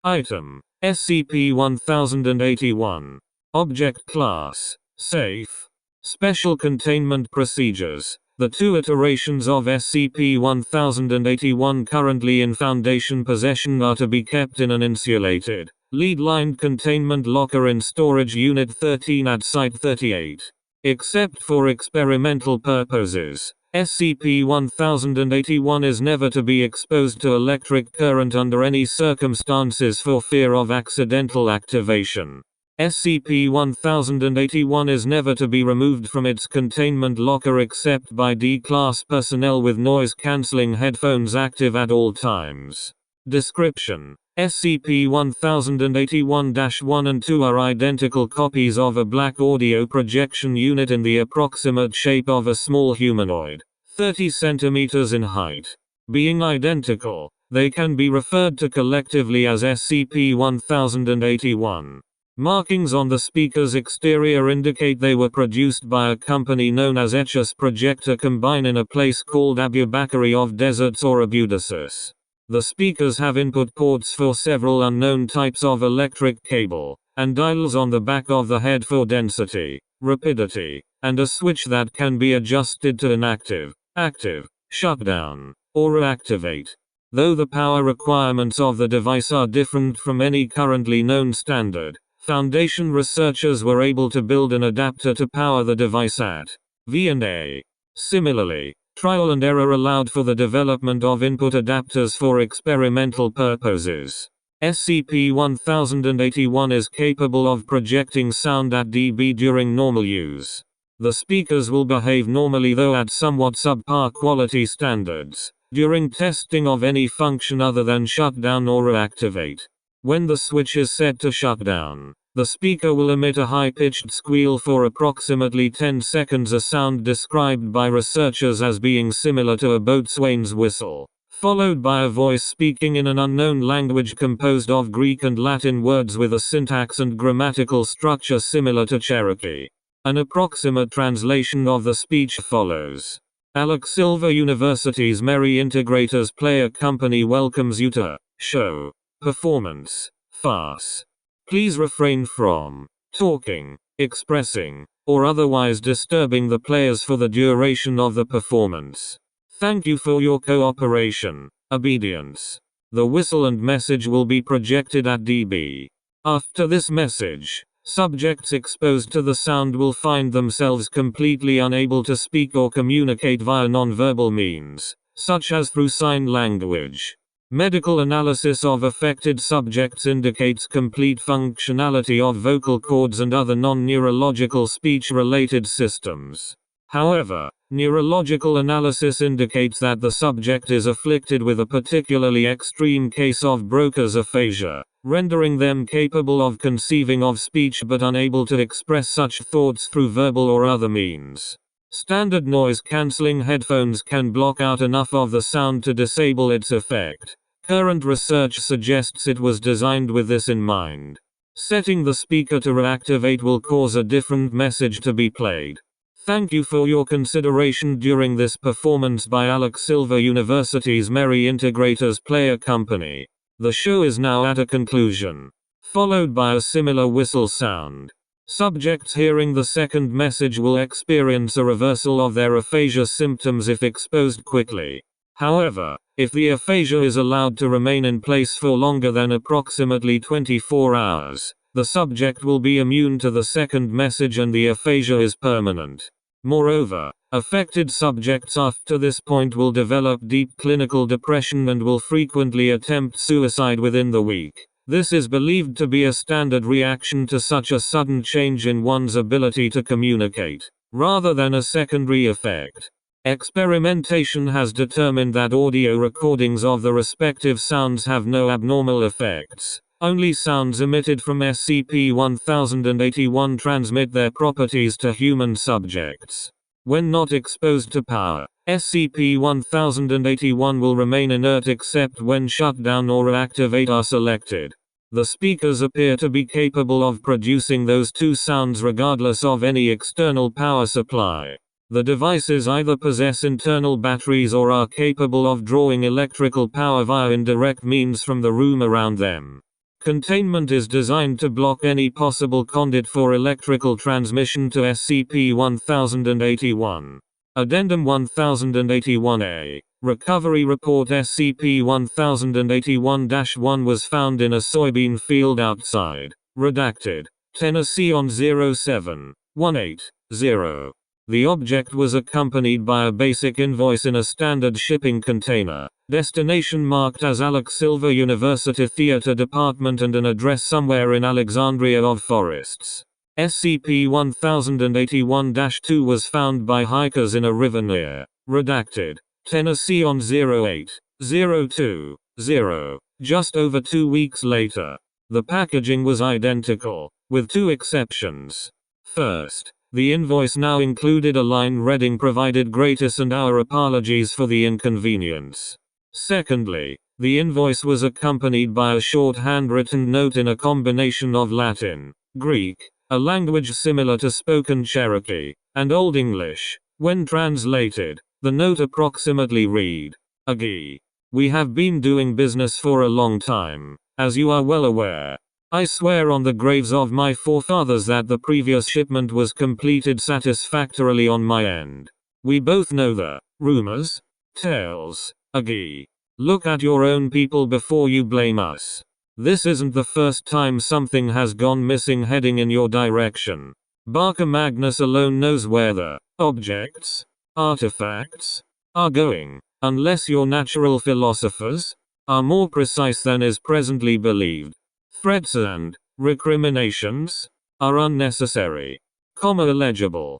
Item. SCP-1081. Object Class. Safe. Special Containment Procedures. The 2 iterations of SCP-1081 currently in Foundation possession are to be kept in an insulated, lead-lined containment locker in Storage Unit 13 at Site-38. Except for experimental purposes, SCP-1081 is never to be exposed to electric current under any circumstances for fear of accidental activation. SCP-1081 is never to be removed from its containment locker except by D-Class personnel with noise-canceling headphones active at all times. Description: SCP-1081-1 and 2 are identical copies of a black audio projection unit in the approximate shape of a small humanoid, 30 centimeters in height. Being identical, they can be referred to collectively as SCP-1081. Markings on the speaker's exterior indicate they were produced by a company known as Etchus Projector Combine in a place called Abubakari of Deserts or Abudasis. The speakers have input ports for several unknown types of electric cable, and dials on the back of the head for density, rapidity, and a switch that can be adjusted to inactive, active, shutdown, or reactivate. Though the power requirements of the device are different from any currently known standard, Foundation researchers were able to build an adapter to power the device at V&A. Similarly, trial and error allowed for the development of input adapters for experimental purposes. SCP-1081 is capable of projecting sound at dB during normal use. The speakers will behave normally though at somewhat subpar quality standards, during testing of any function other than shutdown or reactivate. When the switch is set to shutdown, the speaker will emit a high-pitched squeal for approximately 10 seconds, a sound described by researchers as being similar to a boatswain's whistle, followed by a voice speaking in an unknown language composed of Greek and Latin words with a syntax and grammatical structure similar to Cherokee. An approximate translation of the speech follows. Alex Silver University's Merry Integrators Player Company welcomes you to show performance farce. Please refrain from talking, expressing, or otherwise disturbing the players for the duration of the performance. Thank you for your cooperation. Obedience. The whistle and message will be projected at dB. After this message, subjects exposed to the sound will find themselves completely unable to speak or communicate via nonverbal means, such as through sign language. Medical analysis of affected subjects indicates complete functionality of vocal cords and other non-neurological speech-related systems. However, neurological analysis indicates that the subject is afflicted with a particularly extreme case of Broca's aphasia, rendering them capable of conceiving of speech but unable to express such thoughts through verbal or other means. Standard noise-canceling headphones can block out enough of the sound to disable its effect. Current research suggests it was designed with this in mind. Setting the speaker to reactivate will cause a different message to be played. Thank you for your consideration during this performance by Alex Silver University's Merry Integrators Player Company. The show is now at a conclusion. Followed by a similar whistle sound. Subjects hearing the second message will experience a reversal of their aphasia symptoms if exposed quickly. However, if the aphasia is allowed to remain in place for longer than approximately 24 hours, the subject will be immune to the second message and the aphasia is permanent. Moreover, affected subjects after this point will develop deep clinical depression and will frequently attempt suicide within the week. This is believed to be a standard reaction to such a sudden change in one's ability to communicate, rather than a secondary effect. Experimentation has determined that audio recordings of the respective sounds have no abnormal effects. Only sounds emitted from SCP-1081 transmit their properties to human subjects. When not exposed to power, SCP-1081 will remain inert except when shutdown or reactivate are selected. The speakers appear to be capable of producing those two sounds regardless of any external power supply. The devices either possess internal batteries or are capable of drawing electrical power via indirect means from the room around them. Containment is designed to block any possible conduit for electrical transmission to SCP-1081. Addendum 1081-A. Recovery Report SCP-1081-1 was found in a soybean field outside. Redacted. Tennessee on 07-180. The object was accompanied by a basic invoice in a standard shipping container. Destination marked as Alex Silver University Theater Department and an address somewhere in Alexandria of Forests. SCP-1081-2 was found by hikers in a river near. Redacted. Tennessee on 08-020. Just over 2 weeks later. The packaging was identical, with 2 exceptions. First, the invoice now included a line reading "Provided gratis and our apologies for the inconvenience." Secondly, the invoice was accompanied by a short handwritten note in a combination of Latin, Greek, a language similar to spoken Cherokee, and Old English. When translated, the note approximately read, "Agi. We have been doing business for a long time, as you are well aware. I swear on the graves of my forefathers that the previous shipment was completed satisfactorily on my end. We both know the rumors, tales, Agi. Look at your own people before you blame us. This isn't the first time something has gone missing heading in your direction. Barker Magnus alone knows where the objects, artifacts, are going, unless your natural philosophers are more precise than is presently believed. Threats and recriminations are unnecessary, illegible.